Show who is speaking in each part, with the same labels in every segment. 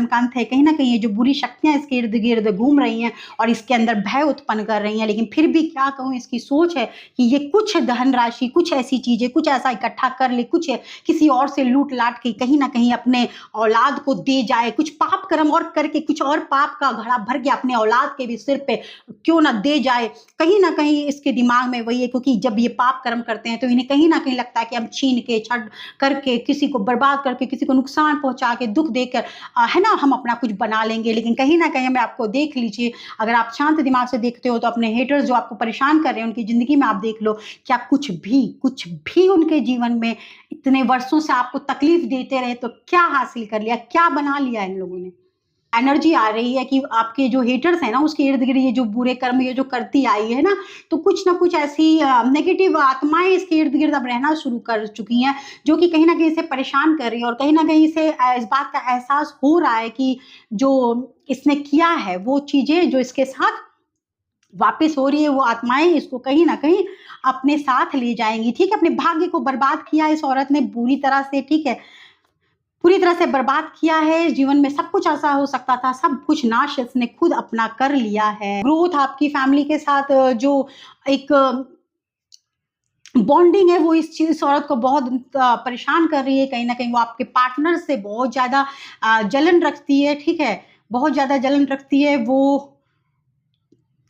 Speaker 1: कर्म का अंत है। कहीं ना कहीं ये जो बुरी शक्तियां इसके इर्द गिर्द घूम रही हैं और इसके अंदर भय उत्पन्न कर रही हैं, लेकिन फिर भी क्या कहूँ, इसकी सोच है कि ये कुछ धनराशि, कुछ ऐसी चीजें, कुछ ऐसा इकट्ठा कर ले, कुछ किसी और से लूट लाट के कहीं ना कहीं अपने औलाद को दे जाए, कुछ पाप कर्म और करके कुछ और पाप का घड़ा भर के अपने औलाद के भी सिर पे क्यों ना दे जाए। कहीं ना कहीं इसके दिमाग में वही है, क्योंकि जब ये पाप कर्म करते हैं तो इन्हें कहीं ना कहीं लगता है कि हम छीन के, छट करके, किसी को बर्बाद करके, किसी को नुकसान पहुंचा के, दुख देकर, है ना, हम अपना कुछ बना लेंगे। लेकिन कहीं ना कहीं हमें, आपको देख लीजिए, अगर आप शांत दिमाग से देखते हो तो अपने हेटर्स जो आपको परेशान कर रहे हैं उनकी जिंदगी में आप देख लो, क्या कुछ भी उनके जीवन में इतने वर्षों से आपको तकलीफ देते रहे तो क्या हासिल कर लिया, क्या बना लिया इन लोगों ने। एनर्जी आ रही है कि आपके जो हेटर्स है ना, उसके इर्द गिर्द ये जो बुरे कर्म ये जो करती आई है ना, तो कुछ ना कुछ ऐसी नेगेटिव आत्माएं इसके इर्द गिर्द अब रहना शुरू कर चुकी हैं, जो कि कहीं ना कहीं इसे परेशान कर रही है। और कहीं ना कहीं इसे इस बात का एहसास हो रहा है कि जो इसने किया है वो चीजें जो इसके साथ वापस हो रही है, वो आत्माएं इसको कहीं ना कहीं अपने साथ ले जाएंगी। ठीक है, अपने भाग्य को बर्बाद किया इस औरत ने बुरी तरह से, ठीक है, पूरी तरह से बर्बाद किया है। जीवन में सब कुछ ऐसा हो सकता था, सब कुछ नाश इसने खुद अपना कर लिया है। ग्रोथ आपकी फैमिली के साथ जो एक बॉन्डिंग है वो इस औरत को बहुत परेशान कर रही है। कहीं ना कहीं वो आपके पार्टनर से बहुत ज्यादा जलन रखती है, ठीक है, बहुत ज्यादा जलन रखती है। वो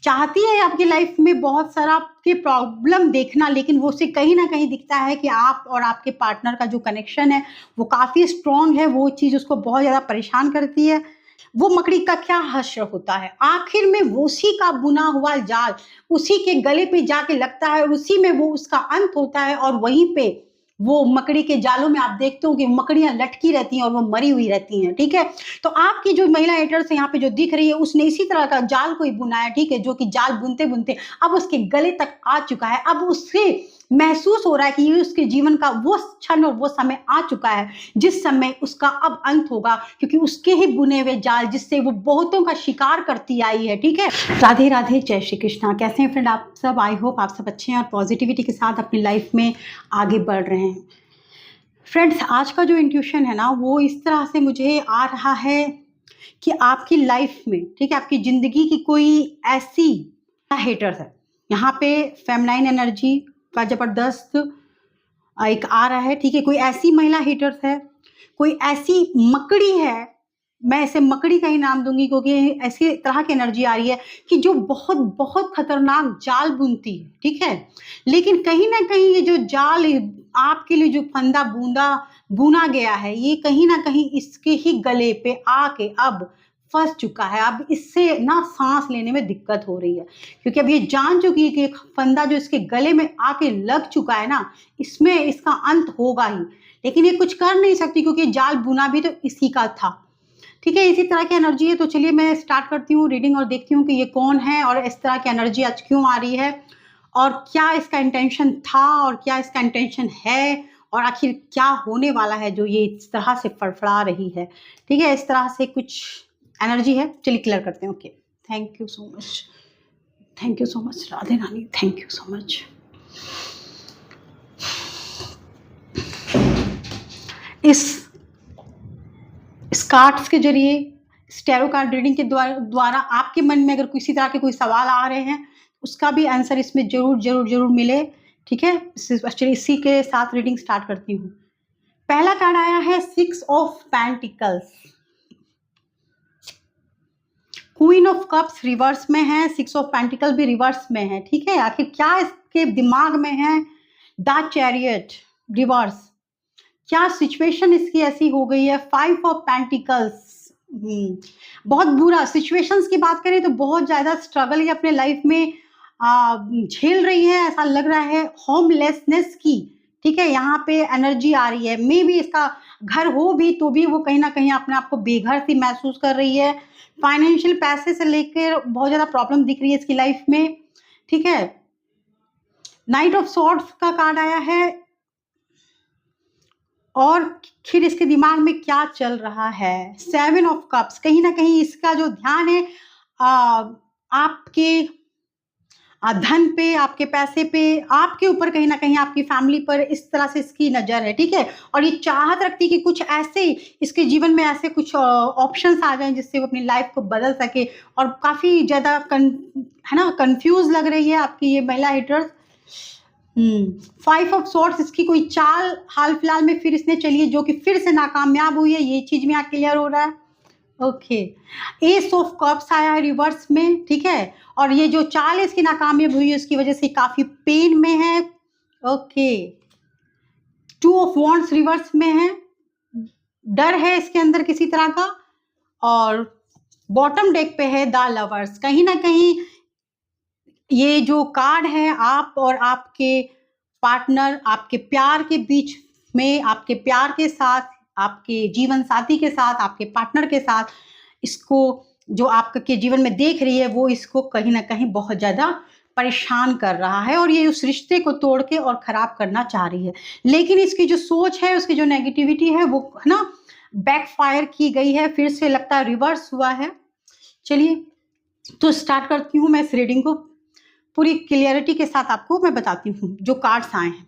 Speaker 1: चाहती है आपकी लाइफ में बहुत सारा आपके प्रॉब्लम देखना, लेकिन वो उसे कहीं ना कहीं दिखता है कि आप और आपके पार्टनर का जो कनेक्शन है वो काफी स्ट्रांग है। वो चीज उसको बहुत ज्यादा परेशान करती है। वो मकड़ी का क्या हश्र होता है, आखिर में वो उसी का बुना हुआ जाल उसी के गले पे जाके लगता है, उसी में वो उसका अंत होता है। और वहीं पे वो मकड़ी के जालों में आप देखते हो कि मकड़ियां लटकी रहती हैं और वो मरी हुई रहती हैं। ठीक है, तो आपकी जो महिला हेटर्स यहाँ पे जो दिख रही है उसने इसी तरह का जाल कोई बुनाया, ठीक है, जो कि जाल बुनते बुनते अब उसके गले तक आ चुका है। अब उससे महसूस हो रहा है कि ये उसके जीवन का वो क्षण और वो समय आ चुका है जिस समय उसका अब अंत होगा, क्योंकि उसके ही बुने हुए जाल जिससे वो बहुतों का शिकार करती आई है। ठीक है, राधे राधे, जय श्री कृष्णा। कैसे हैं फ्रेंड आप सब? आई होप आप सब अच्छे हैं और पॉजिटिविटी के साथ अपनी लाइफ में आगे बढ़ रहे हैं। फ्रेंड्स, आज का जो इंट्यूशन है ना वो इस तरह से मुझे आ रहा है कि आपकी लाइफ में, ठीक है, आपकी जिंदगी की कोई ऐसी हेटर्स है। यहाँ पे फेमिनाइन एनर्जी का जबरदस्त एक आ रहा है। ठीक है, कोई ऐसी महिला हेटर्स है, कोई ऐसी मकड़ी है, मैं इसे मकड़ी का ही नाम दूंगी क्योंकि ऐसी तरह की एनर्जी आ रही है कि जो बहुत बहुत खतरनाक जाल बुनती है। ठीक है, लेकिन कहीं ना कहीं ये जो जाल आपके लिए जो फंदा बूंदा बुना गया है ये कहीं ना कहीं इसके ही गले पे आके अब फंस चुका है। अब इससे ना सांस लेने में दिक्कत हो रही है, क्योंकि अब ये जान चुकी है कि एक फंदा जो इसके गले में आके लग चुका है ना, इसमें इसका अंत होगा ही। लेकिन ये कुछ कर नहीं सकती क्योंकि जाल बुना भी तो इसी का था। ठीक है, इसी तरह की एनर्जी है। तो चलिए मैं स्टार्ट करती हूँ रीडिंग और देखती हूँ कि ये कौन है और इस तरह की एनर्जी आज क्यों आ रही है और क्या इसका इंटेंशन था और क्या इसका इंटेंशन है और आखिर क्या होने वाला है जो ये इस तरह से फड़फड़ा रही है। ठीक है, इस तरह से कुछ एनर्जी है। चलिए क्लियर करते हैं। Okay, thank you so much, thank you so much Radhe Rani, thank you so much. इस कार्ड्स के जरिए, टैरो कार्ड रीडिंग के द्वारा आपके मन में अगर किसी तरह के कोई सवाल आ रहे हैं उसका भी आंसर इसमें जरूर जरूर जरूर मिले। ठीक है, चलिए इसी के साथ रीडिंग स्टार्ट करती हूँ। पहला कार्ड आया है 6 of pentacles, queen of cups reverse में है, 6 ऑफ पेंटिकल भी रिवर्स में है। ठीक है, आखिर क्या इसके दिमाग में है? द चैरियट रिवर्स, क्या सिचुएशन इसकी ऐसी हो गई है? 5 ऑफ पेंटिकल्स, बहुत बुरा सिचुएशंस की बात करें तो बहुत ज्यादा स्ट्रगल ये अपने लाइफ में झेल रही है, ऐसा लग रहा है, होमलेसनेस की। ठीक है, यहाँ पे एनर्जी आ रही है। मे बी इसका घर हो भी तो भी वो कहीं ना कहीं अपने आप को बेघर सी महसूस कर रही है। फाइनेंशियल पैसे से लेकर बहुत ज्यादा प्रॉब्लम दिख रही है इसकी लाइफ में। ठीक है, नाइट ऑफ सॉर्ड्स का कार्ड आया है और फिर इसके दिमाग में क्या चल रहा है? 7 ऑफ कप्स, कहीं ना कहीं इसका जो ध्यान है आपके धन पे, आपके पैसे पे, आपके ऊपर कहीं न कहीं आपकी फैमिली पर इस तरह से इसकी नज़र है, ठीक है? और ये चाहत रखती है कि कुछ ऐसे इसके जीवन में ऐसे कुछ ऑप्शंस आ जाएँ जिससे वो अपनी लाइफ़ को बदल सके और काफ़ी ज़्यादा है ना, कन्फ्यूज़ लग रही है आपकी ये महिला हिटर्स। 5 ऑफ सॉर्ड्स इसकी कोई चाल हाल-फिलहाल में फिर इसने चली है जो कि फिर से नाकामयाब हुई है, ये चीज़ भी यहाँ क्लियर हो रहा है। ओके, एस ऑफ कप्स आया है रिवर्स में, ठीक है? और ये जो चाल इसकी नाकामयाब हुई है उसकी वजह से काफ़ी पेन में है। ओके, 2 ऑफ वॉन्ड्स रिवर्स में है, डर है इसके अंदर किसी तरह का। और बॉटम डेक पे है द लवर्स। कहीं न कहीं ये जो कार्ड है आप और आपके पार्टनर, आपके प्यार के बीच में, आपके प्यार के साथ, आपके जीवन साथी के साथ, आपके पार्टनर के साथ, इसको जो आपके जीवन में देख रही है वो इसको कहीं न कहीं बहुत ज़्यादा परेशान कर रहा है और ये उस रिश्ते को तोड़ के और ख़राब करना चाह रही है। लेकिन इसकी जो सोच है, उसकी जो नेगेटिविटी है वो है ना बैकफ़ायर की गई है, फिर से लगता है रिवर्स हुआ है। चलिए, तो स्टार्ट करती हूँ मैं इस रीडिंग को। पूरी क्लियरिटी के साथ आपको मैं बताती हूँ जो कार्ड्स आए हैं।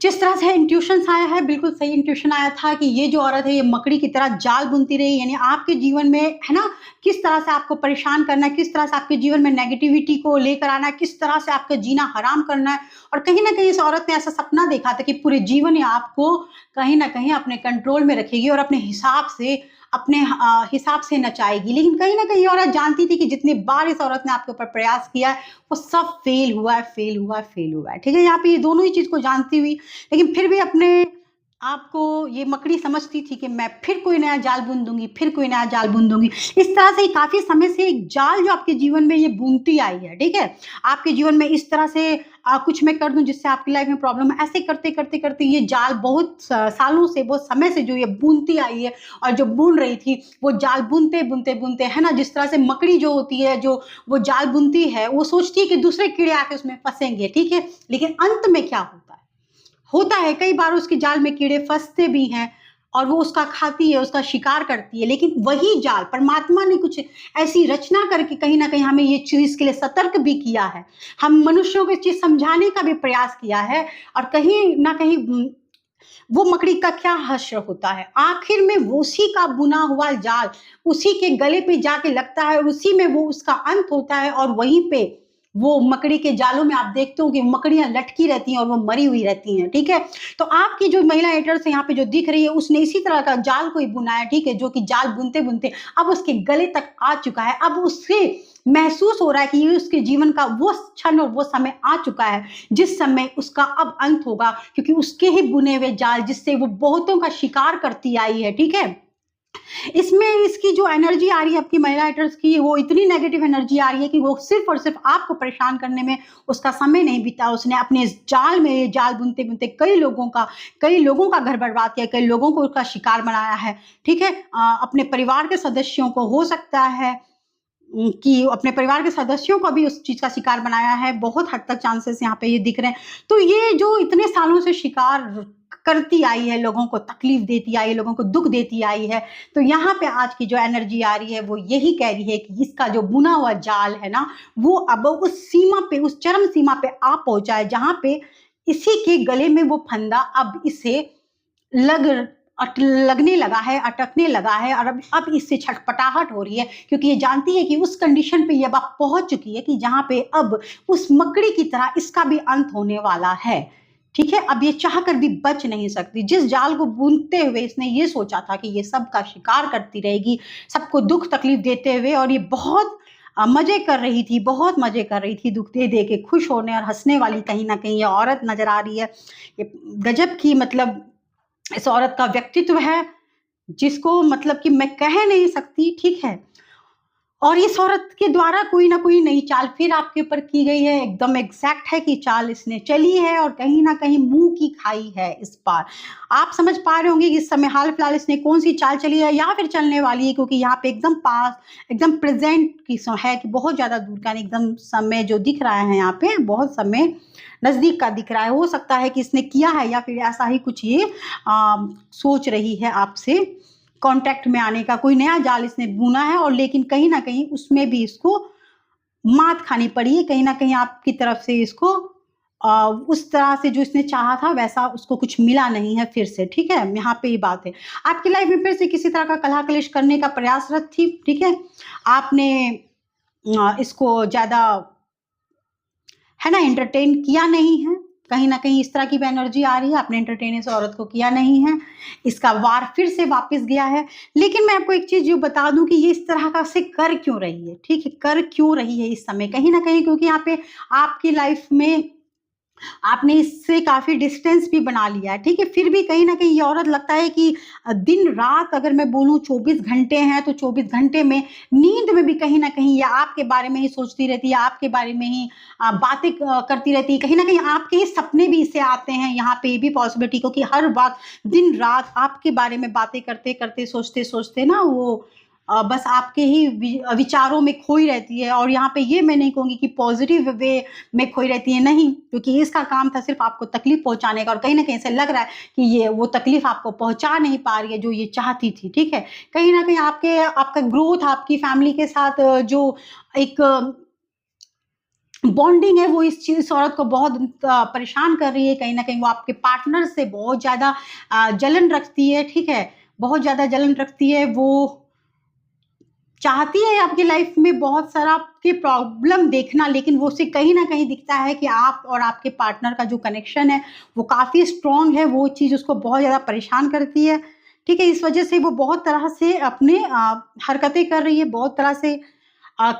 Speaker 1: जिस तरह से इंट्यूशंस आया है, बिल्कुल सही इंट्यूशन आया था कि ये जो औरत है ये मकड़ी की तरह जाल बुनती रही, यानी आपके जीवन में है ना किस तरह से आपको परेशान करना है, किस तरह से आपके जीवन में नेगेटिविटी को लेकर आना है, किस तरह से आपका जीना हराम करना है। और कहीं ना कहीं इस औरत ने ऐसा सपना देखा था कि पूरे जीवन ये आपको कहीं ना कहीं अपने कंट्रोल में रखेगी और अपने हिसाब से नचाएगी। लेकिन कहीं ना कहीं ये औरत जानती थी कि जितनी बार इस औरत ने आपके ऊपर प्रयास किया है वो सब फेल हुआ है, फेल हुआ है, फेल हुआ है। ठीक है, यहाँ पे ये दोनों ही चीज़ को जानती हुई लेकिन फिर भी अपने आपको ये मकड़ी समझती थी कि मैं फिर कोई नया जाल बुन दूंगी, फिर कोई नया जाल बुन दूंगी। इस तरह से काफ़ी समय से एक जाल जो आपके जीवन में ये बुनती आई है। ठीक है, आपके जीवन में इस तरह से कुछ मैं कर दूं जिससे आपकी लाइफ में प्रॉब्लम, ऐसे करते करते करते ये जाल बहुत सालों से, बहुत समय से जो ये बुनती आई है और जो बुन रही थी वो जाल बुनते बुनते बुनते है ना, जिस तरह से मकड़ी जो होती है जो वो जाल बुनती है वो सोचती है कि दूसरे कीड़े आके उसमें फंसेंगे। ठीक है, लेकिन अंत में क्या होता है कई बार उसकी जाल में कीड़े फंसते भी हैं और वो उसका खाती है, उसका शिकार करती है। लेकिन वही जाल परमात्मा ने कुछ ऐसी रचना करके कहीं ना कहीं हमें ये चीज के लिए सतर्क भी किया है, हम मनुष्यों को इस चीज समझाने का भी प्रयास किया है। और कहीं ना कहीं वो मकड़ी का क्या हश्र होता है, आखिर में वो उसी का बुना हुआ जाल उसी के गले पे जाके लगता है, उसी में वो उसका अंत होता है। और वहीं पे वो मकड़ी के जालों में आप देखते हो कि मकड़ियां लटकी रहती हैं और वो मरी हुई रहती हैं। ठीक है, तो आपकी जो महिला एडर्स यहाँ पे जो दिख रही है उसने इसी तरह का जाल को ही बुनाया। ठीक है, जो कि जाल बुनते बुनते अब उसके गले तक आ चुका है। अब उससे महसूस हो रहा है कि ये उसके जीवन का वो क्षण और वो समय आ चुका है जिस समय उसका अब अंत होगा, क्योंकि उसके ही बुने हुए जाल जिससे वो बहुतों का शिकार करती आई है। ठीक है, इसमें इसकी जो एनर्जी आ रही है आपकी महिला राइटर्स की, वो इतनी नेगेटिव एनर्जी आ रही है कि वो सिर्फ और सिर्फ आपको परेशान करने में उसका समय नहीं बीता। उसने अपने इस जाल में जाल बुनते बुनते कई लोगों का घर बर्बाद किया, कई लोगों को उसका शिकार बनाया है। ठीक है, अपने परिवार के सदस्यों को हो सकता है कि अपने परिवार के सदस्यों को भी उस चीज का शिकार बनाया है। बहुत हद तक चांसेस यहाँ पे ये दिख रहे हैं। तो ये जो इतने सालों से शिकार करती आई है, लोगों को तकलीफ देती आई है, लोगों को दुख देती आई है, तो यहाँ पे आज की जो एनर्जी आ रही है वो यही कह रही है कि इसका जो बुना हुआ जाल है ना वो अब उस सीमा पे, उस चरम सीमा पे आ पहुंचा है जहां पे इसी के गले में वो फंदा अब इसे लगने लगा है, अटकने लगा है। और अब इससे छटपटाहट हो रही है क्योंकि ये जानती है कि उस कंडीशन पे ये अब पहुंच चुकी है कि जहां पे अब उस मकड़ी की तरह इसका भी अंत होने वाला है। ठीक है, अब ये चाहकर भी बच नहीं सकती। जिस जाल को बुनते हुए इसने ये सोचा था कि ये सबका शिकार करती रहेगी, सबको दुख तकलीफ देते हुए, और ये बहुत मजे कर रही थी, बहुत मजे कर रही थी, दुख दे दे के खुश होने और हंसने वाली कहीं ना कहीं ये औरत नजर आ रही है। ये गजब की मतलब इस औरत का व्यक्तित्व है जिसको मतलब कि मैं कह नहीं सकती। ठीक है, और इस औरत के द्वारा कोई ना कोई नई चाल फिर आपके ऊपर की गई है। एकदम एग्जैक्ट है कि चाल इसने चली है और कहीं ना कहीं मुंह की खाई है इस बार। आप समझ पा रहे होंगे कि इस समय हाल फिलहाल इसने कौन सी चाल चली है या फिर चलने वाली है, क्योंकि यहाँ पे एकदम पास, एकदम प्रेजेंट की है कि बहुत ज्यादा दूर का एकदम समय जो दिख रहा है यहाँ पे बहुत समय नजदीक का दिख रहा है। हो सकता है कि इसने किया है या फिर ऐसा ही कुछ ये सोच रही है आपसे कांटेक्ट में आने का, कोई नया जाल इसने बुना है। और लेकिन कहीं ना कहीं उसमें भी इसको मात खानी पड़ी है कहीं न कहीं आपकी तरफ से इसको उस तरह से जो इसने चाहा था वैसा उसको कुछ मिला नहीं है फिर से, ठीक है? यहाँ पे ये बात है। आपकी लाइफ़ में फिर से किसी तरह का कलह-कलेश करने का प्रयासरत थी, ठीक है? आपने इसको ज़्यादा है ना एंटरटेन किया नहीं है, कहीं न कहीं इस तरह की भी एनर्जी आ रही है, आपने एंटरटेन इस औरत को किया नहीं है, इसका वार फिर से वापस गया है। लेकिन मैं आपको एक चीज़ जो बता दूँ कि ये इस तरह का से कर क्यों रही है, ठीक है? कर क्यों रही है इस समय? कहीं न कहीं क्योंकि यहाँ पे आपकी लाइफ़ में आपने इससे काफ़ी डिस्टेंस भी बना लिया है, ठीक है? फिर भी कहीं न कहीं ये औरत लगता है कि दिन-रात अगर मैं बोलूँ 24 घंटे हैं, तो 24 घंटे में नींद में भी कहीं न कहीं या आपके बारे में ही सोचती रहती है, आपके बारे में ही बातें करती रहती है। कहीं न कहीं आपके ही सपने भी इसे आते हैं, यहाँ पे ये भी पॉसिबिलिटी क्योंकि हर वक़्त दिन-रात आपके बारे में बातें करते-करते, सोचते-सोचते ना वो बस आपके ही विचारों में खोई रहती है और यहाँ पे ये मैं नहीं कहूँगी कि पॉज़िटिव वे में खोई रहती है, नहीं, क्योंकि इसका काम था सिर्फ़ आपको तकलीफ़ पहुँचाने का और कहीं न कहीं ऐसा लग रहा है कि ये वो तकलीफ़ आपको पहुँचा नहीं पा रही है, जो ये चाहती थी, ठीक है? कहीं न कहीं आपका ग्रोथ आपकी फ़ैमिली के साथ जो एक बॉन्डिंग है वो इस औरत को बहुत परेशान कर रही है, कहीं न कहीं वो आपके पार्टनर से बहुत ज़्यादा जलन रखती है, ठीक है? बहुत ज़्यादा जलन रखती है, वो चाहती है आपकी लाइफ में बहुत सारा आपके प्रॉब्लम देखना, लेकिन वो उसे कहीं न कहीं दिखता है कि आप और आपके पार्टनर का जो कनेक्शन है, वो काफ़ी स्ट्रॉन्ग है, वो चीज़ उसको बहुत ज़्यादा परेशान करती है, ठीक है? इस वजह से वो बहुत तरह से अपने हरकतें कर रही है, बहुत तरह से अ,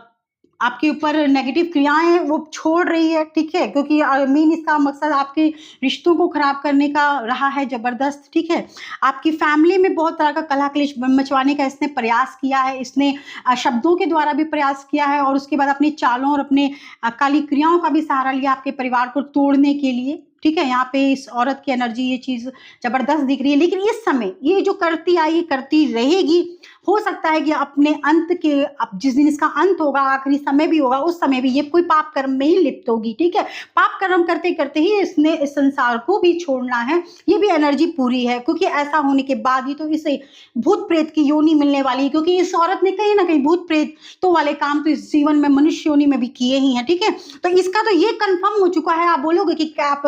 Speaker 1: आपके ऊपर नेगेटिव क्रियाएँ हैं, वो छोड़ रही है, ठीक है? क्योंकि मेन इसका मकसद आपके रिश्तों को खराब करने का रहा है ज़बरदस्त, ठीक है? आपकी फैमिली में बहुत तरह का कलह-क्लेश मचवाने का इसने प्रयास किया है, इसने शब्दों के द्वारा भी प्रयास किया है और उसके बाद अपनी चालों और अपने काली क्रियाओं का भी सहारा लिया आपके परिवार को तोड़ने के लिए, ठीक है? यहाँ पे इस औरत की एनर्जी ये चीज़ ज़बरदस्त दिख रही है, लेकिन इस समय ये जो करती आई, करती रहेगी, हो सकता है कि अपने अंत के अब जिस दिन इसका अंत होगा, आखिरी समय भी होगा, उस समय भी ये कोई पाप कर्म में ही लिप्त होगी, ठीक है? पाप कर्म करते-करते ही इसने इस संसार को भी छोड़ना है, ये भी एनर्जी पूरी है क्योंकि ऐसा होने के बाद ही तो इसे भूत-प्रेत की योनि मिलने वाली है क्योंकि इस औरत ने कहीं न कहीं भूत-प्रेतों वाले काम तो इस जीवन में मनुष्य योनि में भी किए ही हैं, ठीक है? तो इसका तो ये कन्फर्म हो चुका है, आप बोलोगे कि क्या आप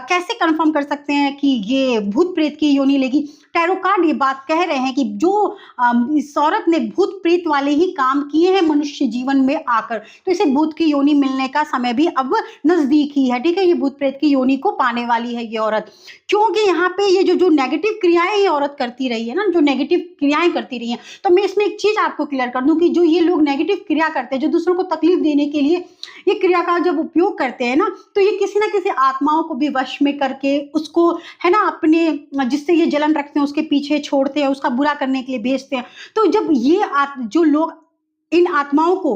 Speaker 1: कैसे कन्फर्म कर सकते हैं कि ये भूत-प्रेत की योनि लेगी? टैरो कार्ड ये बात कह रहे हैं कि जो इस औरत ने भूत-प्रेत वाले ही काम किए हैं मनुष्य जीवन में आकर, तो इसे भूत की योनि मिलने का समय भी अब नज़दीक ही है, ठीक है? ये भूत-प्रेत की योनि को पाने वाली है ये औरत। क्योंकि यहाँ पे ये जो नेगेटिव क्रियाएँ ये औरत करती रही है ना, जो नेगेटिव क्रियाएँ करती रही हैं, तो मैं इसमें एक चीज़ आपको क्लियर कर दूँ कि जो ये लोग नेगेटिव क्रिया करते हैं, जो दूसरों को तकलीफ देने के लिए ये क्रिया का जब उपयोग करते हैं ना, तो ये किसी न किसी आत्माओं को भी वश में करके उसको है ना अपने जिससे ये जलन रखते हैं उसके पीछे छोड़ते हैं, उसका बुरा करने के लिए भेजते हैं। तो जब ये जो लोग इन आत्माओं को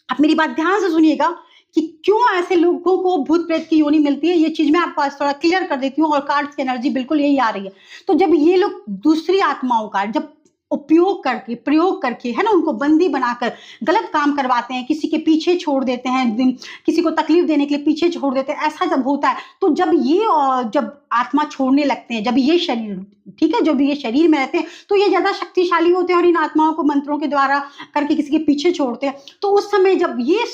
Speaker 1: आप मेरी बात ध्यान से सुनिएगा कि क्यों ऐसे लोगों को भूत-प्रेत की योनि मिलती है, ये चीज़ मैं आपको आज थोड़ा क्लियर कर देती हूँ और कार्ड्स की एनर्जी बिल्कुल यही आ रही है। तो जब ये लोग दूसरी आत्माओं का जब उपयोग करके, प्रयोग करके, है ना, उनको बंदी बनाकर गलत काम करवाते हैं, किसी के पीछे छोड़ देते हैं, किसी को तकलीफ देने के लिए पीछे छोड़ देते हैं, ऐसा जब होता है, तो जब ये जब आत्मा छोड़ने लगते हैं, जब ये शरीर, ठीक है, जब ये शरीर में रहते हैं, तो ये ज़्यादा शक्तिशाली होते हैं और इन आत्माओं को मंत्रों के द्वारा करके किसी के पीछे छोड़ते हैं। तो उस समय जब ये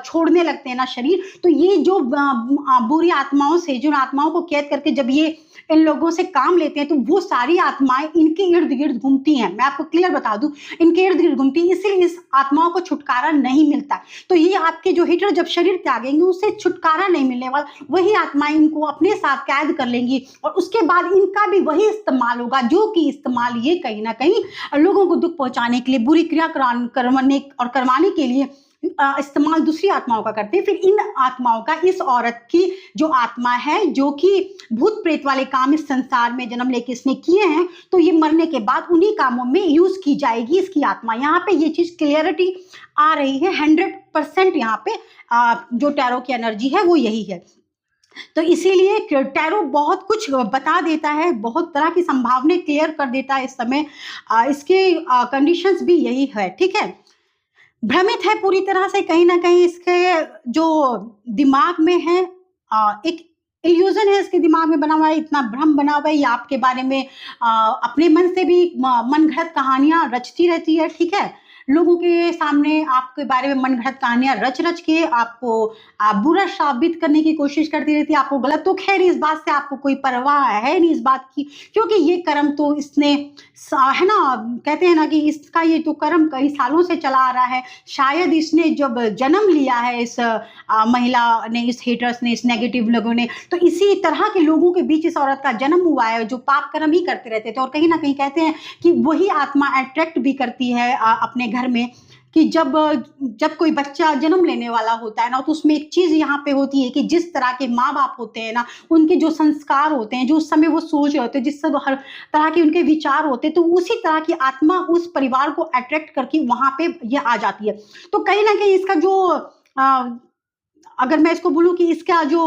Speaker 1: छोड़ने लगते हैं ना शरीर, तो ये जो बुरी आत्माओं से, जिन आत्माओं को कैद करके जब ये इन लोगों से काम लेते हैं, तो वो सारी आत्माएँ इनके इर्द-गिर्द घूमती हैं। मैं आपको क्लियर बता दूँ, इनके इर्द-गिर्द घूमती हैं, इसलिए इस आत्माओं को छुटकारा नहीं मिलता। तो ये आपके जो हिटर जब शरीर त्यागेंगे, उससे छुटकारा नहीं मिलने वाला। वही आत्माएँ इनको अपने साथ कैद कर लेंगी और उसके बाद इनका भी वही इस्तेमाल होगा, जो कि इस्तेमाल ये कहीं न कहीं लोगों को दुःख पहुँचाने के लिए, बुरी क्रिया करवाने और करवाने के लिए इस्तेमाल दूसरी आत्माओं का करते हैं। फिर इन आत्माओं का इस औरत की जो आत्मा है, जो कि भूत-प्रेत वाले काम इस संसार में जन्म लेके इसने किए हैं, तो ये मरने के बाद उन्हीं कामों में यूज़ की जाएगी इसकी आत्मा। यहाँ पे ये चीज़ क्लियरिटी आ रही है 100% यहाँ पे जो टैरो की एनर्जी है वो यही है। तो इसीलिए टैरो बहुत कुछ बता देता है, बहुत तरह की संभावनाएँ क्लियर कर देता है इस समय। इसके कंडीशंस भी यही है, ठीक है? भ्रमित है पूरी तरह से, कहीं न कहीं इसके जो दिमाग में है एक इल्यूज़न है इसके दिमाग में बना हुआ है, इतना भ्रम बना हुआ है, ये आपके बारे में अपने मन से भी म मनगढ़ंत कहानियाँ रचती रहती है, ठीक है? लोगों के सामने आपके बारे में मनगढ़ंत कहानियाँ रच-रच के आपको बुरा साबित करने की कोशिश करती रहती है, आपको गलत। तो ख़ैर इस बात से आपको कोई परवाह है नहीं इस बात की, क्योंकि ये कर्म तो इसने है ना, कहते हैं ना कि इसका ये तो कर्म कई सालों से चला आ रहा है। शायद इसने जब जन्म लिया है इस महिला ने, इस हेटर्स ने, इस नेगेटिव लोगों ने, तो इसी तरह के लोगों के बीच इस औरत का जन्म हुआ है जो पाप कर्म ही करते रहते थे। और कहीं ना कहीं कहते हैं कि वही आत्मा अट्रैक्ट भी करती है अपने घर में, कि जब कोई बच्चा जन्म लेने वाला होता है ना, तो उसमें एक चीज़ यहाँ पे होती है कि जिस तरह के माँ-बाप होते हैं ना, उनके जो संस्कार होते हैं, जो उस समय वो सोच रहे होते हैं, जिससे वो हर तरह के उनके विचार होते हैं, तो उसी तरह की आत्मा उस परिवार को अट्रैक्ट करके वहाँ पे ये आ जाती है। तो कहीं न कहीं इसका जो अगर मैं इसको बोलूँ कि इसका जो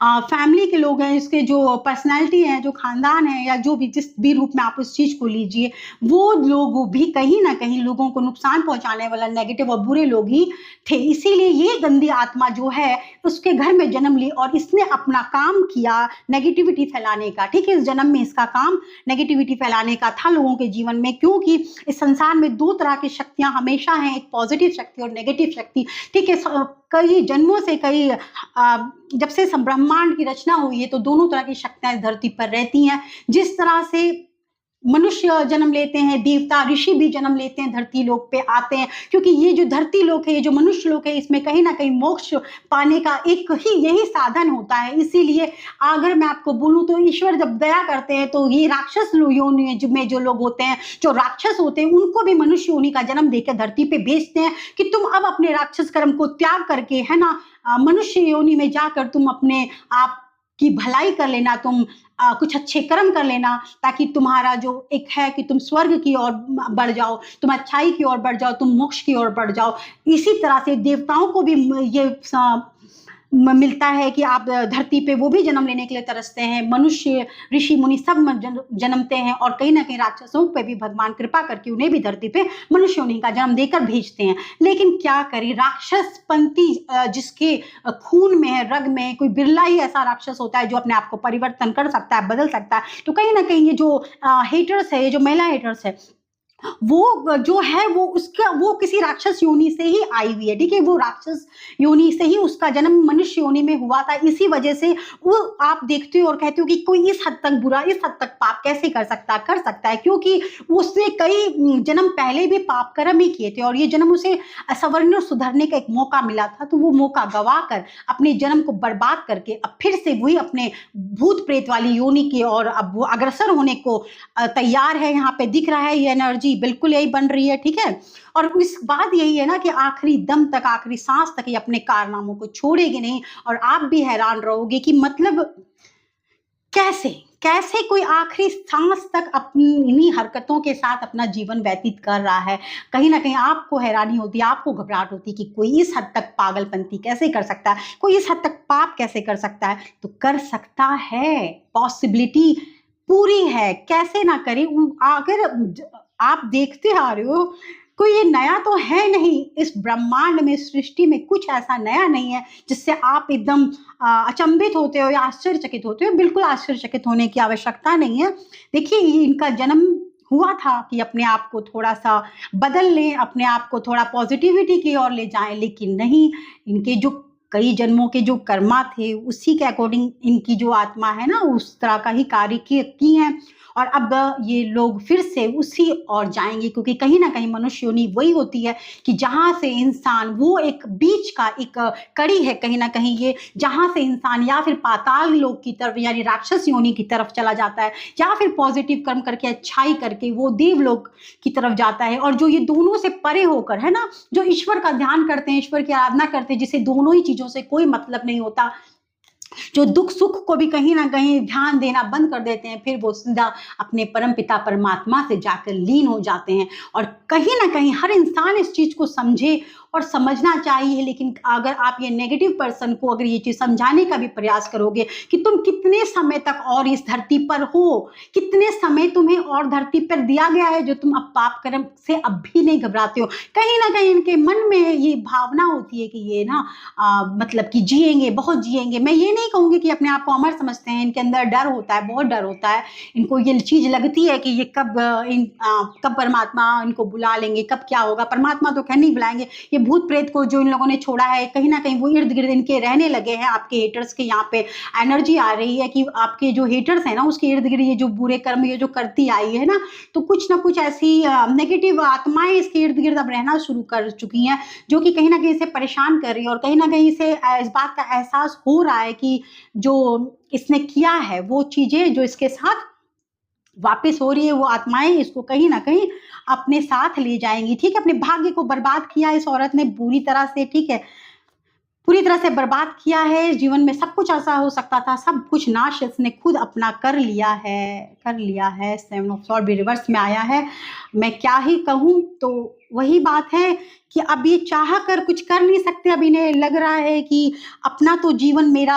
Speaker 1: फैमिली के लोग हैं, इसके जो पर्सनैलिटी है, जो खानदान है, या जो भी जिस भी रूप में आप उस चीज़ को लीजिए, वो लोग भी कहीं न कहीं लोगों को नुकसान पहुँचाने वाला नेगेटिव और बुरे लोग ही थे। इसीलिए ये गंदी आत्मा जो है, उसके घर में जन्म ली और इसने अपना काम किया नेगेटिविटी फैलाने का। ठीक है? इस जन्म में इसका काम नेगेटिविटी फैलाने का था लोगों के जीवन में, क्योंकि इस संसार में 2 तरह की शक्तियाँ हमेशा हैं, एक पॉज़िटिव शक्ति और नेगेटिव शक्ति। ठीक है? कई जन्मों से जब से ब्रह्मांड की रचना हुई है, तो दोनों तरह की शक्तियाँ इस धरती पर रहती हैं। जिस तरह से मनुष्य जन्म लेते हैं, देवता ऋषि भी जन्म लेते हैं, धरती लोक पे आते हैं, क्योंकि ये जो धरती लोक है, ये जो मनुष्य लोक है, इसमें कहीं ना कहीं मोक्ष पाने का एक ही यही साधन होता है। इसीलिए अगर मैं आपको बोलूं तो ईश्वर जब दया करते हैं, तो ये राक्षस योनि में जो लोग होते हैं, जो राक्षस होते हैं, उनको भी मनुष्य योनि का जन्म देकर धरती पे भेजते हैं कि तुम अब अपने राक्षस कर्म को त्याग करके, है ना, मनुष्य योनि में जाकर तुम अपने आप की भलाई कर लेना, तुम कुछ अच्छे कर्म कर लेना, ताकि तुम्हारा जो एक है कि तुम स्वर्ग की ओर बढ़ जाओ, तुम अच्छाई की ओर बढ़ जाओ, तुम मोक्ष की ओर बढ़ जाओ। इसी तरह से देवताओं को भी ये मिलता है कि आप धरती पे वो भी जन्म लेने के लिए तरसते हैं। मनुष्य ऋषि मुनि सब जन्मते हैं, और कहीं ना कहीं राक्षसों पे भी भगवान कृपा करके उन्हें भी धरती पे मनुष्य योनि का जन्म देकर भेजते हैं। लेकिन क्या करें, राक्षसपंथी जिसके खून में है, रग में, कोई बिरला ही ऐसा राक्षस होता है जो अपने आप को परिवर्तन कर सकता है, बदल सकता है। तो कहीं ना कहीं ये जो हेटर्स है, ये जो महिला हेटर्स है, वो जो है वो किसी राक्षस योनि से ही आई हुई है। ठीक है? वो राक्षस योनि से ही उसका जन्म मनुष्य योनि में हुआ था। इसी वजह से वो आप देखते हो और कहते हो कि कोई इस हद तक बुरा, इस हद तक पाप कैसे कर सकता है, क्योंकि उसने कई जन्म पहले भी पाप कर्म ही किए थे, और ये जन्म उसे सवरने और सुधरने का एक मौका मिला था। तो वो मौका गवा कर अपने जन्म को बर्बाद करके अब फिर से वही अपने भूत प्रेत वाली योनि की और अब वो अग्रसर होने को तैयार है। यहाँ पे दिख रहा है ये एनर्जी बिल्कुल यही बन रही है। ठीक है? और इस बात यही है ना कि आखिरी दम तक, आखिरी सांस तक ये अपने कारनामों को छोड़ेगी नहीं, और आप भी हैरान रहोगे कि मतलब कैसे कोई आखिरी सांस तक अपनी हरकतों के साथ अपना जीवन व्यतीत कर रहा है। कहीं ना कहीं आपको हैरानी होती है, आपको घबराहट होती है कि कोई इस हद तक पागलपंती कैसे कर सकता है, कोई इस हद तक पाप कैसे कर सकता है। तो कर सकता है, पॉसिबिलिटी पूरी है, कैसे ना करे। अगर आप देखते आ रहे हो, कोई ये नया तो है नहीं इस ब्रह्मांड में, सृष्टि में कुछ ऐसा नया नहीं है जिससे आप एकदम अचंभित होते हो या आश्चर्यचकित होते हो। बिल्कुल आश्चर्यचकित होने की आवश्यकता नहीं है। देखिए, इनका जन्म हुआ था कि अपने आप को थोड़ा सा बदल लें, अपने आप को थोड़ा पॉजिटिविटी की ओर ले जाएं, लेकिन नहीं, इनके जो कई जन्मों के जो कर्मा थे उसी के अकॉर्डिंग इनकी जो आत्मा है ना, उस तरह का ही कार्य की हैं, और अब ये लोग फिर से उसी ओर जाएंगे, क्योंकि कहीं ना कहीं मनुष्य योनि वही होती है कि जहाँ से इंसान, वो एक बीच का एक कड़ी है कहीं ना कहीं ये, जहाँ से इंसान या फिर पाताल लोक की तरफ यानी राक्षस योनि की तरफ चला जाता है, या फिर पॉजिटिव कर्म करके अच्छाई करके वो देवलोक की तरफ जाता है। और जो ये दोनों से परे होकर, है ना, जो ईश्वर का ध्यान करते हैं, ईश्वर की आराधना करते हैं, जिसे दोनों ही चीज़ों से कोई मतलब नहीं होता, जो दुख सुख को भी कहीं ना कहीं ध्यान देना बंद कर देते हैं, फिर वो सीधा अपने परम पिता परमात्मा से जाकर लीन हो जाते हैं। और कहीं ना कहीं हर इंसान इस चीज को समझे और समझना चाहिए। लेकिन अगर आप ये नेगेटिव पर्सन को अगर ये चीज़ समझाने का भी प्रयास करोगे कि तुम कितने समय तक और इस धरती पर हो, कितने समय तुम्हें और धरती पर दिया गया है जो तुम अब पाप कर्म से अब भी नहीं घबराते हो। कहीं ना कहीं इनके मन में ये भावना होती है कि ये ना मतलब कि जिएंगे, बहुत जिएंगे। मैं ये नहीं कहूँगी कि अपने आप को अमर समझते हैं, इनके अंदर डर होता है, बहुत डर होता है। इनको ये चीज़ लगती है कि ये कब परमात्मा इनको बुला लेंगे, कब क्या होगा। परमात्मा तो खैर नहीं बुलाएंगे, ये भूत प्रेत को जो इन लोगों ने छोड़ा है कहीं ना कहीं वो इर्द गिर्द इनके रहने लगे हैं। आपके हेटर्स के यहाँ पे एनर्जी आ रही है कि आपके जो हेटर्स हैं ना उसके इर्द गिर्द ये जो बुरे कर्म ये जो करती आई है ना, तो कुछ ना कुछ ऐसी नेगेटिव आत्माएं इसके इर्द गिर्द अब रहना शुरू कर चुकी हैं, जो कि कहीं ना कहीं इसे परेशान कर रही है। और कहीं ना कहीं इसे इस बात का एहसास हो रहा है कि जो इसने किया है वो चीजें जो इसके साथ वापस हो रही है, वो आत्माएं इसको कहीं ना कहीं अपने साथ ले जाएंगी। ठीक है, अपने भाग्य को बर्बाद किया इस औरत ने बुरी तरह से। ठीक है, पूरी तरह से बर्बाद किया है। जीवन में सब कुछ ऐसा हो सकता था, सब कुछ नाश इसने खुद अपना कर लिया है। 7 ऑफ सॉर्ड भी रिवर्स में आया है। मैं क्या ही कहूँ, तो वही बात है कि अब ये चाह कर कुछ कर नहीं सकते। अब इन्हें लग रहा है कि अपना तो जीवन मेरा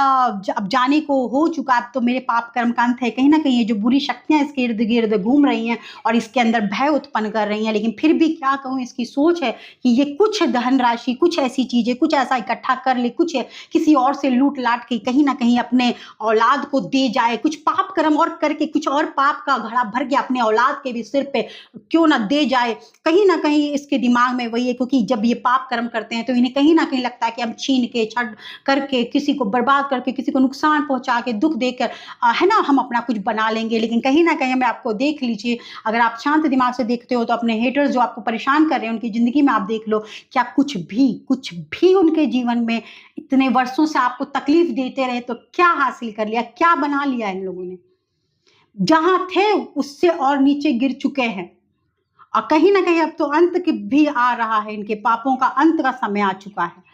Speaker 1: अब जाने को हो चुका, अब तो मेरे पाप कर्म का अंत है। कहीं ना कहीं ये जो बुरी शक्तियां इसके इर्द गिर्द घूम रही हैं और इसके अंदर भय उत्पन्न कर रही हैं। लेकिन फिर भी क्या कहूँ, इसकी सोच है कि ये कुछ धनराशि, कुछ ऐसी चीजें, कुछ ऐसा इकट्ठा कर ले, कुछ किसी और से लूट लाट के कहीं ना कहीं अपने औलाद को दे जाए, कुछ पाप कर्म और करके कुछ और पाप का घड़ा भर के अपने औलाद के भी सिर पे क्यों ना दे जाए। कहीं ना कहीं इसके दिमाग में वही है, क्योंकि जब ये पाप कर्म करते हैं तो इन्हें कहीं ना कहीं लगता है कि हम छीन के छट करके किसी को बर्बाद करके किसी को नुकसान पहुंचा के दुख देकर है ना हम अपना कुछ बना लेंगे। लेकिन कहीं ना कहीं हमें आपको देख लीजिए, अगर आप शांत दिमाग से देखते हो तो अपने हेटर्स जो आपको परेशान कर रहे हैं उनकी जिंदगी में आप देख लो, क्या कुछ भी उनके जीवन में इतने वर्षों से आपको तकलीफ देते रहे तो क्या हासिल कर लिया, क्या बना लिया इन लोगों ने। जहां थे उससे और नीचे गिर चुके हैं और कहीं ना कहीं अब तो अंत भी आ रहा है, इनके पापों का अंत का समय आ चुका है।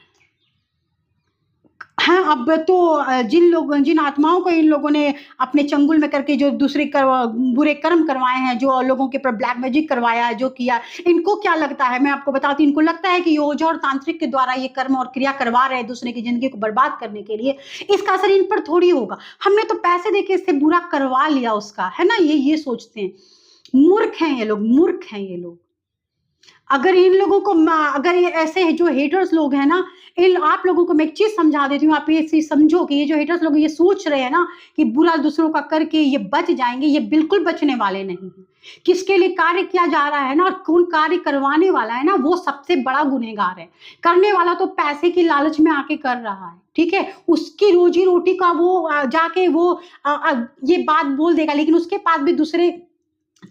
Speaker 1: हाँ, अब तो जिन आत्माओं को इन लोगों ने अपने चंगुल में करके जो दूसरे बुरे कर्म करवाए हैं, जो लोगों के ऊपर ब्लैक मैजिक करवाया है, जो किया, इनको क्या लगता है, मैं आपको बताती हूँ, इनको लगता है कि ये ओझा और तांत्रिक के द्वारा ये कर्म और क्रिया करवा रहे हैं दूसरे की जिंदगी को बर्बाद करने के लिए। इसका असर इन पर थोड़ी होगा, हमने तो पैसे देके इससे बुरा करवा लिया उसका, है ना। ये सोचते हैं, मूर्ख हैं ये लोग, मूर्ख हैं ये लोग। अगर इन लोगों को अगर ये ऐसे जो हेटर्स लोग हैं ना, इन आप लोगों को मैं एक चीज समझा देती हूँ, आप ये चीज समझो कि ये जो हेटर्स लोग ये सोच रहे हैं ना कि बुरा दूसरों का करके ये बच जाएंगे, ये बिल्कुल बचने वाले नहीं हैं। किसके लिए कार्य किया जा रहा है ना और कौन कार्य करवाने वाला है ना, वो सबसे बड़ा गुनहगार है। करने वाला तो पैसे की लालच में आके कर रहा है, ठीक है, उसकी रोजी रोटी का वो जाके वो ये बात बोल देगा, लेकिन उसके पास भी दूसरे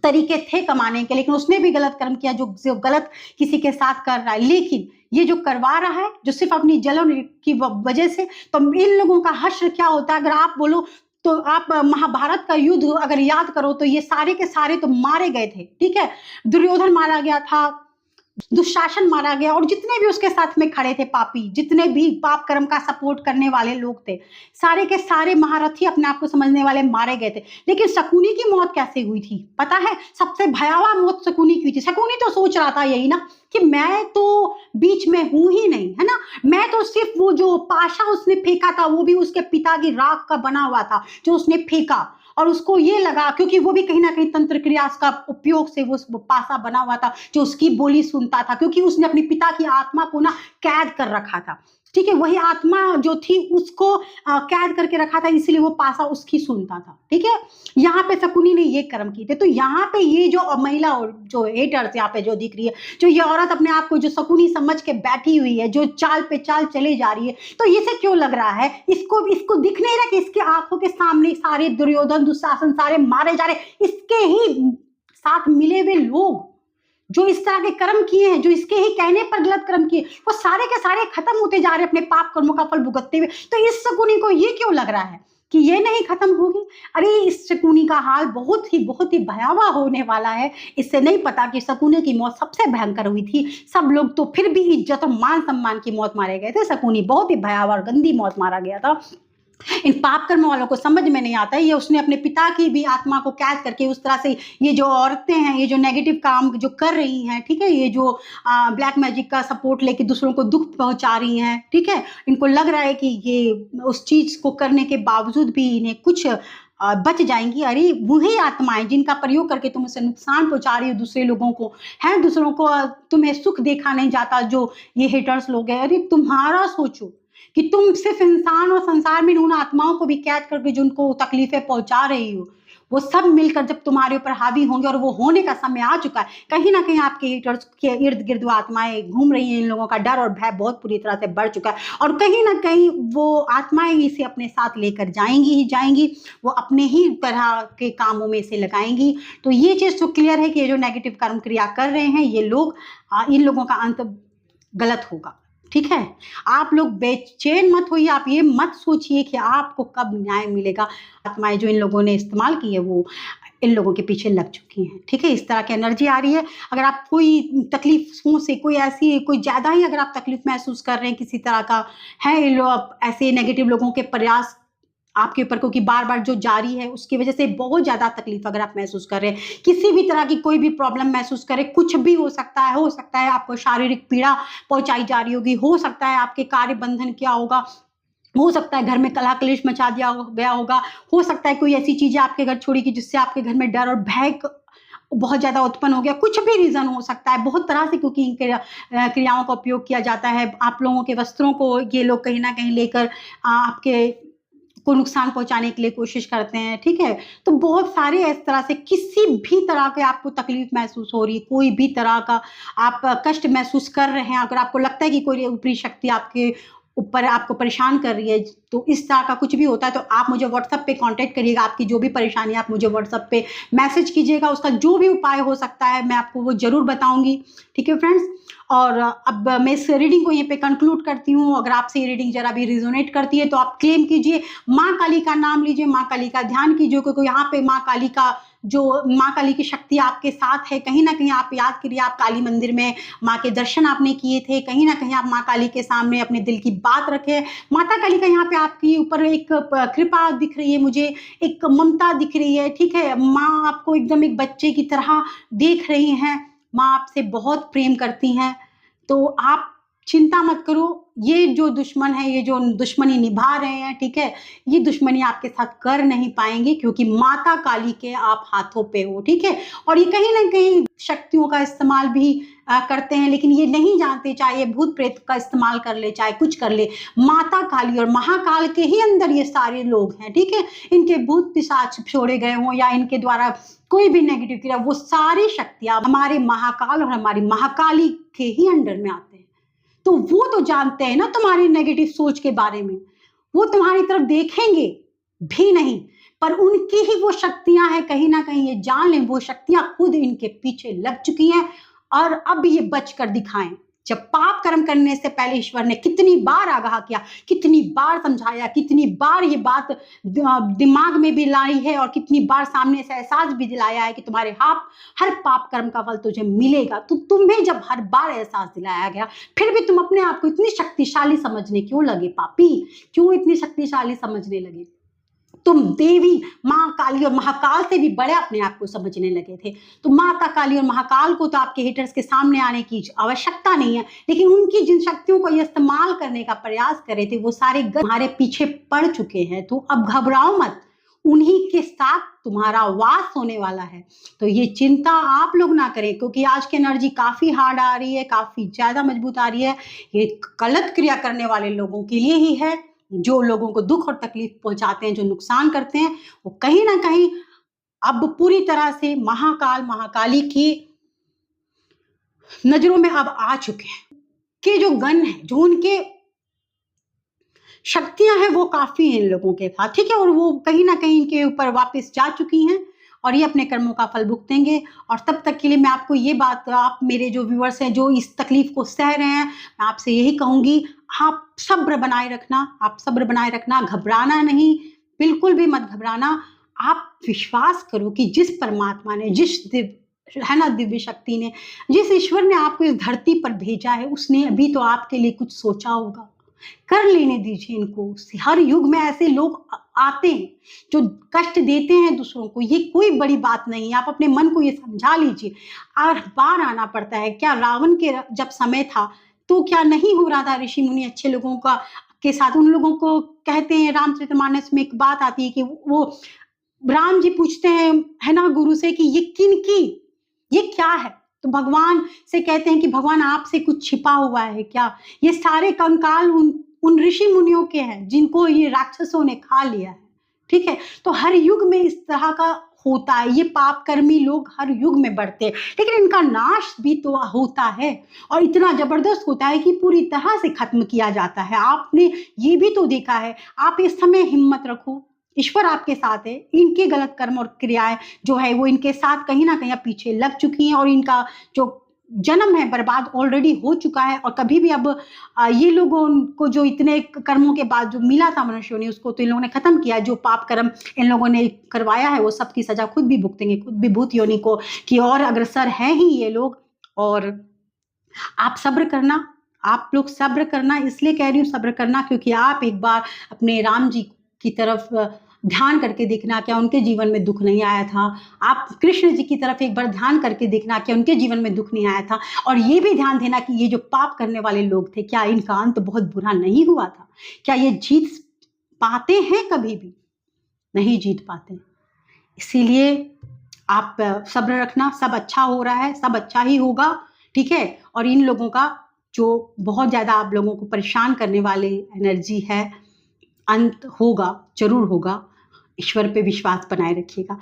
Speaker 1: तरीके थे कमाने के, लेकिन उसने भी गलत कर्म किया जो गलत किसी के साथ कर रहा है। लेकिन ये जो करवा रहा है जो सिर्फ अपनी जलन की वजह से, तो इन लोगों का हश्र क्या होता है। अगर आप बोलो तो आप महाभारत का युद्ध अगर याद करो तो ये सारे के सारे तो मारे गए थे, ठीक है। दुर्योधन मारा गया था, दुशासन मारा गया, और जितने भी उसके साथ में खड़े थे पापी, जितने भी पाप कर्म का सपोर्ट करने वाले लोग थे, सारे के सारे महारथी अपने आप को समझने वाले मारे गए थे। लेकिन शकुनी की मौत कैसे हुई थी पता है? सबसे भयावह मौत शकुनी की हुई थी। शकुनी तो सोच रहा था यही ना कि मैं तो बीच में हूं ही नहीं, है ना, मैं तो सिर्फ वो जो पाशा उसने फेंका था वो भी उसके पिता की राख का बना हुआ था जो उसने फेंका, और उसको ये लगा, क्योंकि वो भी कहीं ना कहीं तंत्र क्रिया का उपयोग से वो पासा बना हुआ था जो उसकी बोली सुनता था, क्योंकि उसने अपने पिता की आत्मा को ना कैद कर रखा था, ठीक है। वही आत्मा जो थी उसको कैद करके रखा था, इसलिए वो पासा उसकी सुनता था, ठीक है। यहाँ पे शकुनी ने ये कर्म किए थे। तो यहाँ पे ये जो महिला और जो हेटर्स यहाँ पे जो दिख रही है, जो ये औरत अपने आप को जो शकुनी समझ के बैठी हुई है, जो चाल पे चाल चले जा रही है, तो इसे क्यों लग रहा है, इसको दिख नहीं रहा कि इसके आंखों के सामने सारे दुर्योधन दुशासन सारे मारे जा रहे, इसके ही साथ मिले हुए लोग जो इस तरह के कर्म किए हैं, जो इसके ही कहने पर गलत कर्म किए, वो सारे के सारे खत्म होते जा रहे अपने पाप कर्मों का फल भुगतते हुए। तो इस शकुनी को ये क्यों लग रहा है कि ये नहीं खत्म होगी? अरे इस शकुनी का हाल बहुत ही भयावह होने वाला है। इससे नहीं पता कि शकुनी की मौत सबसे भयंकर हुई थी। सब लोग तो फिर भी इज्जत और मान सम्मान की मौत मारे गए थे, शकुनी बहुत ही भयावह और गंदी मौत मारा गया था। इन पाप कर्म वालों को समझ में नहीं आता है, ये उसने अपने पिता की भी आत्मा को कैद करके उस तरह से ये जो औरतें हैं, ये जो नेगेटिव काम जो कर रही हैं, ठीक है? ये जो ब्लैक मैजिक का सपोर्ट लेके दूसरों को दुःख पहुँचा रही हैं, ठीक है? इनको लग रहा है कि ये उस चीज़ को करने के बावजूद भी इन्हें कुछ बच जाएँगी। अरे! वही आत्माएँ जिनका प्रयोग करके तुम उससे नुकसान पहुँचा रही हो दूसरे लोगों को, हैं? दूसरों को तुम्हें सुख देखा नहीं जाता जो ये हेटर्स लोग हैं। अरे! तुम्हारा सोचो कि तुम सिर्फ इंसान और संसार में उन आत्माओं को भी कैद करके जो उनको तकलीफें पहुंचा रही हो, वो सब मिलकर जब तुम्हारे ऊपर हावी होंगे और वो होने का समय आ चुका है, कहीं ना कहीं आपके haters के इर्द गिर्द वो आत्माएं घूम रही हैं। इन लोगों का डर और भय बहुत बुरी तरह से बढ़ चुका है और कहीं ना कहीं वो आत्माएं इसे अपने साथ लेकर जाएंगी ही जाएंगी। वो अपने ही तरह के कामों में इसे लगाएंगी। तो ये चीज़ तो क्लियर है कि ये जो नेगेटिव कर्म क्रिया कर रहे हैं ये लोग, इन लोगों का अंत गलत होगा। ठीक है? आप लोग बेचैन मत होइए, आप ये मत सोचिए कि आपको कब न्याय मिलेगा। आत्माएँ जो इन लोगों ने इस्तेमाल की है वो इन लोगों के पीछे लग चुकी हैं। ठीक है? इस तरह की एनर्जी आ रही है। अगर आप कोई तकलीफ़ों से कोई ज़्यादा ही अगर आप तकलीफ़ महसूस कर रहे हैं किसी तरह का है, ये लोग ऐसे नेगेटिव लोगों के प्रयास आपके ऊपर क्योंकि बार-बार जो जारी है उसकी वज़ह से बहुत ज़्यादा तकलीफ़ अगर आप महसूस कर रहे हैं, किसी भी तरह की कोई भी प्रॉब्लम महसूस करें, कुछ भी हो सकता है आपको शारीरिक पीड़ा पहुँचाई जा रही होगी, हो सकता है आपके कार्य बंधन क्या होगा, हो सकता है घर में कलह-कलेश मचा दिया गया होगा, हो सकता है कोई ऐसी चीज़ें आपके घर छोड़ी कि जिससे आपके घर में डर और भय क बहुत ज़्यादा उत्पन्न हो गया, कुछ भी रीज़न हो सकता है, बहुत तरह से क्योंकि इन क्रियाओं का उपयोग किया जाता है। आप लोगों के वस्त्रों को ये लोग कहीं न कहीं लेकर आपके को नुकसान पहुँचाने के लिए कोशिश करते हैं, ठीक है? तो बहुत सारे इस तरह से किसी भी तरह के आपको तकलीफ़ महसूस हो रही है, कोई भी तरह का आप कष्ट महसूस कर रहे हैं, अगर आपको लगता है कि कोई ऊपरी शक्ति आपके ऊपर आपको परेशान कर रही है, तो इस तरह का कुछ भी होता है तो आप मुझे व्हाट्सएप पे कॉन्टैक्ट करिएगा। आपकी जो भी परेशानी है आप मुझे व्हाट्सएप पे मैसेज कीजिएगा, उसका जो भी उपाय हो सकता है मैं आपको वो ज़रूर बताऊँगी। ठीक है फ्रेंड्स? और अब मैं इस रीडिंग को यहीं पे कंक्लूड करती हूँ। अगर आपसे ये रीडिंग ज़रा भी रेज़ोनेट करती है तो आप क्लेम कीजिए, माँ काली का नाम लीजिए, माँ काली का ध्यान कीजिए, क्योंकि यहाँ पे माँ काली की शक्ति आपके साथ है। कहीं न कहीं आप याद करिए, आप काली मंदिर में माँ के दर्शन आपने किए थे, कहीं न कहीं आप माँ काली के सामने अपने दिल की बात रखें। माता काली का यहाँ पे आपके ऊपर एक कृपा दिख रही है मुझे, एक ममता दिख रही है, ठीक है? माँ आपको एकदम एक बच्चे की तरह देख रही हैं, माँ आपसे बहुत प्रेम करती हैं। तो आप चिंता मत करो, ये जो दुश्मन है, ये जो दुश्मनी निभा रहे हैं, ठीक है? ये दुश्मनी आपके साथ कर नहीं पाएँगे क्योंकि माता काली के आप हाथों पे हो, ठीक है? और ये कहीं न कहीं शक्तियों का इस्तेमाल भी करते हैं, लेकिन ये नहीं जानते, चाहे ये भूत-प्रेत का इस्तेमाल कर ले, चाहे कुछ कर ले, माता काली और महाकाल के ही अंदर ये सारे लोग हैं, ठीक है? इनके भूत-पिशाच छोड़े गए हों या इनके द्वारा कोई भी नेगेटिव क्रिया, वो सारी शक्तियाँ हमारे महाकाल और हमारी महाकाली के ही अंडर में आते हैं। तो वो तो जानते हैं ना तुम्हारी नेगेटिव सोच के बारे में, वो तुम्हारी तरफ देखेंगे भी नहीं, पर उनकी ही वो शक्तियाँ हैं, कहीं न कहीं ये जान लें, वो शक्तियाँ खुद इनके पीछे लग चुकी हैं और अब ये बच कर दिखाएँ। जब पाप कर्म करने से पहले ईश्वर ने कितनी बार आगाह किया, कितनी बार समझाया, कितनी बार ये बात दिमाग में भी लाई है और कितनी बार सामने से एहसास भी दिलाया है कि तुम्हारे हर पाप कर्म का फल तुझे मिलेगा। तो तुम्हें जब हर बार एहसास दिलाया गया, फिर भी तुम अपने आप को इतनी शक्तिशाली समझने क्यों लगे पापी? क्यों इतनी शक्तिशाली समझने लगे? तुम देवी माँ काली और महाकाल से भी बड़े अपने आप को समझने लगे थे। तो माता काली और महाकाल को तो आपके हेटर्स के सामने आने की आवश्यकता नहीं है, लेकिन उनकी जिन शक्तियों को ये इस्तेमाल करने का प्रयास कर रहे थे, वो सारे तुम्हारे पीछे पड़ चुके हैं। तो अब घबराओ मत, उन्हीं के साथ तुम्हारा वास होने वाला है। तो ये चिंता आप लोग ना करें, क्योंकि आज की एनर्जी काफ़ी हार्ड आ रही है, काफ़ी ज़्यादा मजबूत आ रही है। ये गलत क्रिया करने वाले लोगों के लिए ही है, जो लोगों को दुख और तकलीफ पहुंचाते हैं, जो नुकसान करते हैं, वो कहीं ना कहीं अब पूरी तरह से महाकाल महाकाली की नजरों में अब आ चुके हैं कि जो गण है, जो उनके शक्तियां हैं, वो काफी हैं इन लोगों के साथ, ठीक है? और वो कहीं ना कहीं इनके ऊपर वापस जा चुकी हैं और ये अपने कर्मों का फल भुगतेंगे। और तब तक के लिए मैं आपको ये बात, आप मेरे जो व्यूअर्स हैं जो इस तकलीफ को सह रहे हैं, मैं आपसे यही कहूंगी, आप सब्र बनाए रखना, घबराना नहीं, बिल्कुल भी मत घबराना। आप विश्वास करो कि जिस परमात्मा ने, दिव्य शक्ति ने, जिस ईश्वर ने आपको इस धरती पर भेजा है, उसने अभी तो आपके लिए कुछ सोचा होगा। कर लेने दीजिए इनको। हर युग में ऐसे लोग आते हैं जो कष्ट देते हैं दूसरों को, ये कोई बड़ी बात नहीं है। आप अपने मन को ये समझा लीजिए। हर बार आना पड़ता है। क्या रावण के जब समय था तो क्या नहीं हो रहा था ऋषि मुनि अच्छे लोगों का के साथ? उन लोगों को कहते हैं, रामचरितमानस में एक बात आती है कि वो राम जी पूछते हैं, है ना, गुरु से कि ये किनकी, ये क्या है? तो भगवान से कहते हैं कि भगवान आपसे कुछ छिपा हुआ है क्या? ये सारे कंकाल उन ऋषि मुनियों के हैं जिनको ये राक्षसों ने खा लिया है। ठीक है? तो हर युग में इस तरह का होता है। ये पाप कर्मी लोग हर युग में बढ़ते हैं, लेकिन इनका नाश भी तो होता है और इतना जबरदस्त होता है कि पूरी तरह से खत्म किया जाता है। आपने ये भी तो देखा है। आप इस समय हिम्मत रखो, ईश्वर आपके साथ है। इनके गलत कर्म और क्रियाएं जो है वो इनके साथ कहीं ना कहीं पीछे लग चुकी हैं और इनका जो जन्म है बर्बाद ऑलरेडी हो चुका है। और कभी भी अब ये लोगों को जो इतने कर्मों के बाद जो मिला था मनुष्यों ने, उसको तो इन लोगों ने खत्म किया। जो पाप कर्म इन लोगों ने करवाया है वो सब की सजा खुद भी भुगतेंगे, खुद भी भूत योनि को की और अग्रसर हैं ही ये लोग। और आप सब्र करना, आप लोग सब्र करना, इसलिए कह रही हूँ सब्र करना क्योंकि आप एक बार अपने राम जी की तरफ ध्यान करके देखना, क्या उनके जीवन में दुख नहीं आया था? आप कृष्ण जी की तरफ एक बार ध्यान करके देखना, क्या उनके जीवन में दुख नहीं आया था? और ये भी ध्यान देना कि ये जो पाप करने वाले लोग थे, क्या इनका अंत बहुत बुरा नहीं हुआ था? क्या ये जीत पाते हैं? कभी भी नहीं जीत पाते। इसीलिए आप सब्र रखना, सब अच्छा हो रहा है, सब अच्छा ही होगा, ठीक है? और इन लोगों का जो बहुत ज़्यादा आप लोगों को परेशान करने वाले एनर्जी है, अंत होगा, ज़रूर होगा। ईश्वर पे विश्वास बनाए रखिएगा।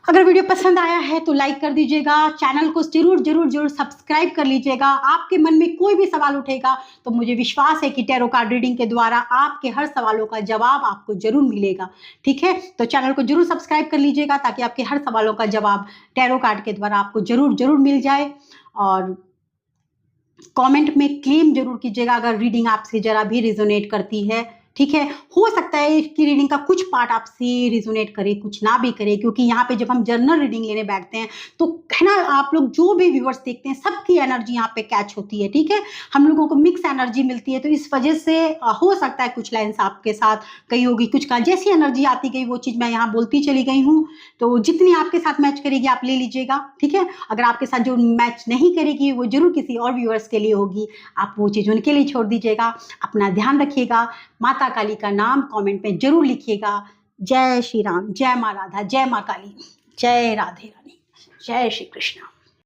Speaker 1: अगर वीडियो पसंद आया है तो लाइक कर दीजिएगा, चैनल को ज़रूर सब्सक्राइब कर लीजिएगा। आपके मन में कोई भी सवाल उठेगा तो मुझे विश्वास है कि टैरो कार्ड रीडिंग के द्वारा आपके हर सवालों का जवाब आपको ज़रूर मिलेगा, ठीक है? तो चैनल को ज़रूर सब्सक्राइब कर लीजिएगा ताकि आपके हर सवालों का जवाब टैरो कार्ड के द्वारा आपको ज़रूर मिल जाए। और कमेंट में क्लेम ज़रूर कीजिएगा अगर रीडिंग आपसे ज़रा भी रिजोनेट करती है, ठीक है? हो सकता है इसकी रीडिंग का कुछ पार्ट आपसे रिजोनेट करे, कुछ ना भी करे, क्योंकि यहाँ पे जब हम जनरल रीडिंग लेने बैठते हैं तो है ना, आप लोग जो भी व्यूअर्स देखते हैं सबकी एनर्जी यहाँ पे कैच होती है, ठीक है? हम लोगों को मिक्स एनर्जी मिलती है, तो इस वजह से हो सकता है कुछ लाइन्स आपके साथ कही होगी, कुछ का जैसी एनर्जी आती गई वो चीज़ मैं यहाँ बोलती चली गई हूँ। तो जितनी आपके साथ मैच करेगी आप ले लीजिएगा, ठीक है? अगर आपके साथ जो मैच नहीं करेगी वो ज़रूर किसी और व्यूअर्स के लिए होगी, आप वो चीज़ उनके लिए छोड़ दीजिएगा। अपना ध्यान रखिएगा। माता काली का नाम कमेंट में जरूर लिखिएगा। जय श्री राम, जय माँ राधा, जय माँ काली, जय राधे रानी, जय श्री कृष्ण।